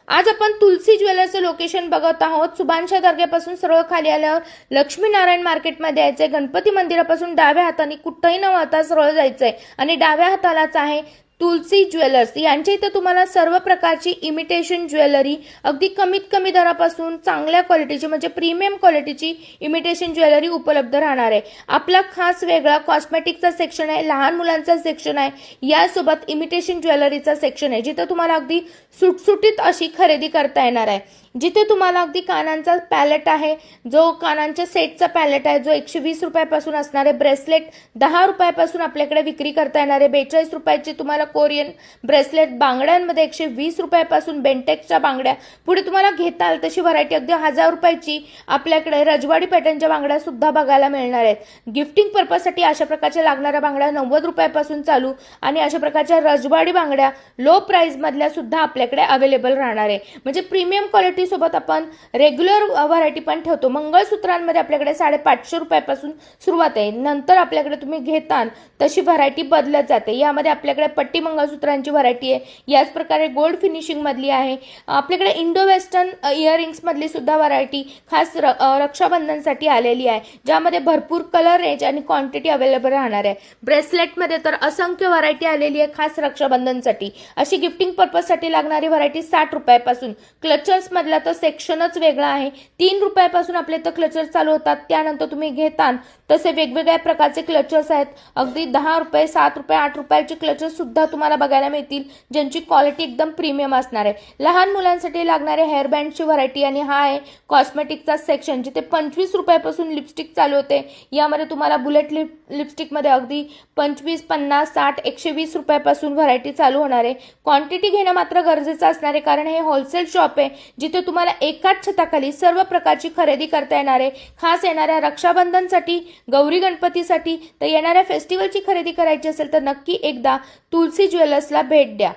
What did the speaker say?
आज आपण तुलसी ज्वेलर्सचं लोकेशन बघत आहोत। सुभानशा दर्ग्यापासून सरळ खाली आल्यावर लक्ष्मीनारायण मार्केटमध्ये यायचंय। गणपती मंदिरापासून डाव्या हाताने कुठेही न वळता सरळ जायचंय आणि डाव्या हातालाच आहे तुलसी ज्वेलर्स। यांच्या इथे तुम्हाला सर्व प्रकारची इमिटेशन ज्वेलरी अगदी कमीत कमी दरापासून चांगल्या क्वालिटीची म्हणजे प्रीमियम क्वालिटीची इमिटेशन ज्वेलरी उपलब्ध राहणार आहे। आपला खास वेगळा कॉस्मेटिकचा सेक्शन आहे, लहान मुलांचा सेक्शन आहे, यासोबत इमिटेशन ज्वेलरीचा सेक्शन आहे, जिथे तुम्हाला अगदी सुटसुटीत अशी खरेदी करता येणार आहे। जिथे तुम्हाला अगदी कानांचा पॅलेट आहे, जो कानांच्या सेटचा पॅलेट आहे, जो 120 रुपयापासून असणारे ब्रेसलेट 10 रुपयापासून आपल्याकडे विक्री करता येणारे 42 रुपयाचे तुम्हाला कोरियन ब्रेसलेट, बांगड्यांमध्ये 120 रुपयापासून बेंटेक्सच्या बांगड्या, पुढे तुम्हाला घेता आल तशी व्हरायटी अगदी 1000 रुपयाची आपल्याकडे रजवाडी पॅटर्नच्या बांगड्या सुद्धा बघायला मिळणार आहेत। गिफ्टिंग पर्पजसाठी अशा प्रकारच्या लागणाऱ्या बांगड्या 90 रुपयापासून चालू आणि अशा प्रकारच्या रजवाडी बांगड्या लो प्राइस मधल्या सुद्धा आपल्याकडे अवेलेबल राहणार आहे। म्हणजे प्रीमियम क्वालिटी सोबत आपण रेग्युलर व्हरायटी पण ठेवतो। मंगळसूत्रांमध्ये आपल्याकडे 550 रुपयापासून सुरुवात आहे, नंतर आपल्याकडे तुम्ही घेतान तशी व्हरायटी बदलत जाते। यामध्ये आपल्याकडे पट्टी मंगळसूत्रांची व्हरायटी आहे, याच प्रकारे गोल्ड फिनिशिंग मधली आहे, आपल्याकडे इंडो वेस्टर्न इयरिंग्स मधली सुद्धा व्हरायटी खास रक्षाबंधनसाठी आलेली आहे, ज्यामध्ये भरपूर कलर रेंज आणि क्वांटिटी अवेलेबल राहणार आहे। ब्रेसलेट मध्ये तर असंख्य व्हरायटी आलेली आहे खास रक्षाबंधनसाठी। अशी गिफ्टिंग पर्पजसाठी लागणारी व्हरायटी 60 रुपयापासून, क्लचर्स मधला तर सेक्शनच वेगळा आहे, 3 रुपयापासून आपले तर क्लचर चालू होतात। त्यानंतर तुम्ही घेतान तसे वेगवेगळ्या प्रकारचे क्लचर्स आहेत, अगदी 10 रुपये, 7 रुपये, 8 रुपयाचे क्लचर्स सुद्धा तुम्हाला बघायला मिळतील, ज्यांची क्वालिटी एकदम प्रीमियम असणार आहे। लहान मुलांसाठी लागणारे हेअर बँडची व्हरायटी आणि हा आहे कॉस्मेटिकचा सेक्शन, जिथे 25 रुपयापासून लिपस्टिक चालू होते। यामध्ये तुम्हाला बुलेट लिपस्टिक मध्ये अगदी 25, 50, 60, 120 रुपयापासून व्हरायटी चालू होणार आहे। क्वांटिटी घेणं मात्र गरजेचं असणार आहे, कारण हे होलसेल शॉप आहे, जिथे तुम्हाला एकाच छताखाली सर्व प्रकारची खरेदी करता येणार आहे। खास येणाऱ्या रक्षाबंधनसाठी, गौरी गणपतीसाठी तर येणाऱ्या फेस्टिवलची खरेदी करायची असेल तर नक्की एकदा तुलसी ज्वेलर्सला भेट द्या।